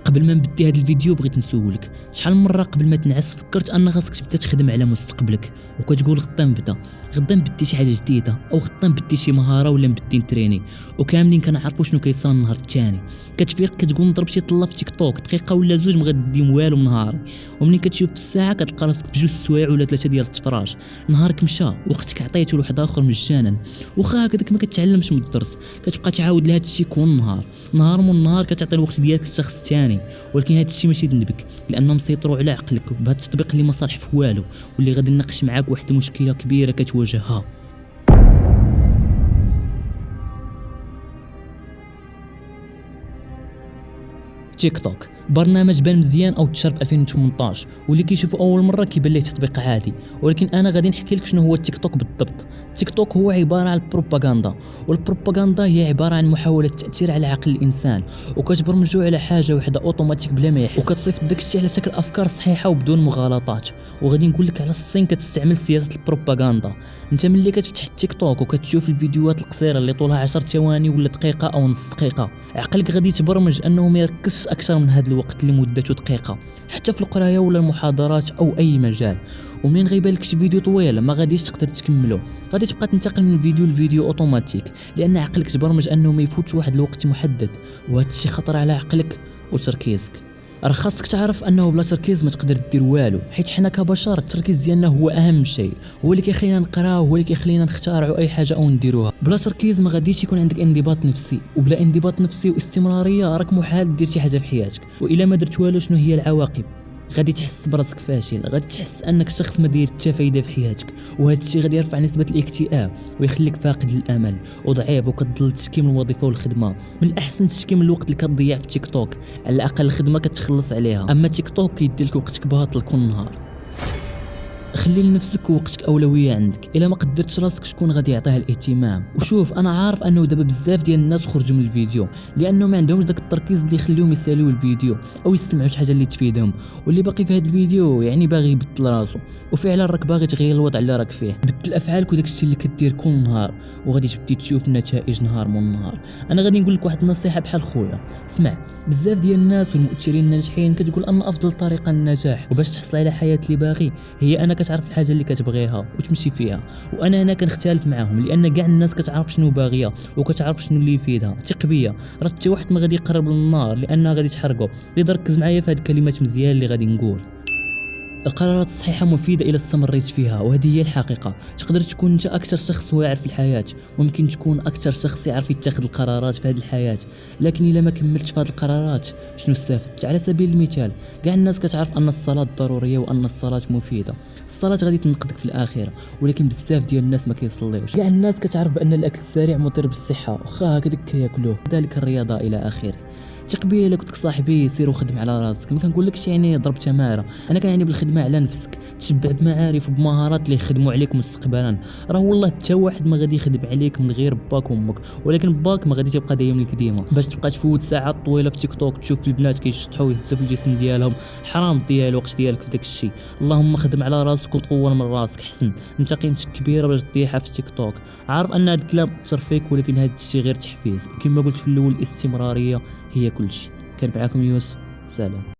قبل ما نبدي هذا الفيديو بغيت نسولك شحال من مره قبل ما تنعس فكرت ان خاصك تبدا تخدم على مستقبلك وكتقول غدا نبدي شي حاجه جديده او غدا نبدي شي مهاره ولا نبدي نتريني وكاملين كنعرفوا شنو كيصرى النهار الثاني كتفيق كتقول نضرب شي طله في تيك توك دقيقه ولا زوج ما غادي والو من نهاري ومنين كتشوف في الساعه كتلقى راسك في 2 سوايع ولا 3 ديال التفراج نهارك مشى وقتك عطيته لواحد اخر مجانا واخا هكذاك ما كتعلمش من الدرس كتبقى تعاود لهذا الشيء كل نهار من نهار كتعطي الوقت ديالك للشخص الثاني ولكن هذا الشيء ماشي ذنبك لانهم مسيطروا على عقلك بهذا التطبيق اللي ما صالح في والو واللي غادي نناقش معاك واحد المشكله كبيره كتواجهها. تيك توك برنامج بان مزيان او تشهر في 2018 واللي كيشوفوا اول مره كيبان ليه تطبيق عادي ولكن انا غادي نحكي لك شنو هو التيك توك بالضبط. التيك توك هو عباره عن البروباغندا والبروباغندا هي عباره عن محاوله تاثير على عقل الانسان وكتبرمجو على حاجه وحده اوتوماتيك بلا ما يحس وكتصيفط داك الشيء على شكل افكار صحيحه وبدون مغالطات. وغادي نقول لك على الصين كتستعمل سياسه البروباغندا. انت ملي كتفتح التيك توك وكتشوف الفيديوهات القصيره اللي طولها 10 ثواني ولا دقيقه او نص دقيقه عقلك غادي يتبرمج انه ما يركزش اكثر من هذا الوقت اللي مدته دقيقه حتى في القرايه ولا المحاضرات او اي مجال. ومنين غيبان لك شي فيديو طويل ما غاديش تقدر تكمله غادي تبقى تنتقل من فيديو لفيديو اوتوماتيك لان عقلك تبرمج انه ما يفوتش واحد الوقت محدد وهذا الشيء خطر على عقلك وتركيزك. راه خاصك تعرف انه بلا تركيز ما تقدر دير والو حيت حنا كبشر التركيز ديالنا هو اهم شيء هو اللي كيخلينا نقراو هو اللي كيخلينا نخترعوا اي حاجه او نديروها. بلا تركيز ما غاديش يكون عندك انضباط نفسي وبلا انضباط نفسي واستمراريه راك محال دير شي حاجه في حياتك والا ما درت والو شنو هي العواقب؟ غادي تحس براسك فاشل غادي تحس انك شخص ما داير حتى فايده في حياتك وهذا الشيء غادي يرفع نسبه الاكتئاب ويخليك فاقد للامل وضعيف وكتضل تشكي من الوظيفه والخدمه. من الاحسن تشكي من الوقت اللي كتضيع في تيك توك على الاقل الخدمه كتخلص عليها اما تيك توك كيدي لك وقتك باطل كل نهار. خلي لنفسك وقتك اولويه عندك الا ما قدرتش راسك شكون غادي يعطيها الاهتمام. وشوف انا عارف انه دابا بزاف ديال الناس خرجوا من الفيديو لانه ما عندهمش داك التركيز اللي يخليهم يساليو الفيديو او يستمعوا شي حاجه اللي تفيدهم واللي باقي في هذا الفيديو يعني باغي يبدل راسو وفعلا راك باغي تغير الوضع اللي راك فيه. بدل افعالك وداك الشيء اللي كدير كل نهار وغادي تبدي تشوف النتائج نهار من نهار. انا غادي نقول لك واحد النصيحه بحال خويا اسمع بزاف ديال الناس والمؤثرين الناجحين كتقول ان افضل طريقه للنجاح وباش تحصل على حياه اللي باغي هي انك تعرف الحاجه اللي كتبغيها وتمشي فيها. وانا هنا كنختلف معاهم لان كاع الناس كتعرف شنو باغيه وكتعرف شنو اللي يفيدها. ثق بيا راه حتى واحد ما غادي يقرب للنار لانها غادي تحرقه. اذا ركز معايا في هاد الكلمات مزيان اللي غادي نقول. القرارات الصحيحه مفيده الا استمريت فيها وهذه هي الحقيقه. تقدر تكون انت اكثر شخص واعر في الحياه ممكن تكون اكثر شخص يعرف يتخذ القرارات في هذه الحياه لكن الا ما كملتش في هذه القرارات شنو استفدت؟ على سبيل المثال كاع الناس كتعرف ان الصلاه ضروريه وان الصلاه مفيده. الصلاه غادي تنقذك في الاخره ولكن بزاف ديال الناس ما كيصليوش. كاع الناس كتعرف بان الاكل السريع مضر بالصحه واخا هكذاك كياكلوه كذلك الرياضه الى اخره. ثق بيا الا كنت صاحبي سير وخدم على راسك ما كنقولكش يعني ضرب تماره انا كنعني بالخدمه على نفسك تشبع بمعارف وبمهارات اللي يخدموا عليك مستقبلا. راه والله حتى واحد ما غادي يخدم عليك من غير باك وامك ولكن باك ما غادي تبقى دايم لك ديما باش تبقى تفوت ساعات طويله في تيك توك تشوف البنات كيشطحوا ويهزوا في الجسم ديالهم. حرام تضيع الوقت ديالك في داك الشيء. اللهم خدم على راسك وطور من راسك حسن انت قيمتك كبيره باش تضيعها في تيك توك. عارف ان هذا الكلام اثر فيك ولكن هذا الشيء غير تحفيز كما قلت في الاول الاستمراريه هي كل شيء. كان معكم يوسف سلام.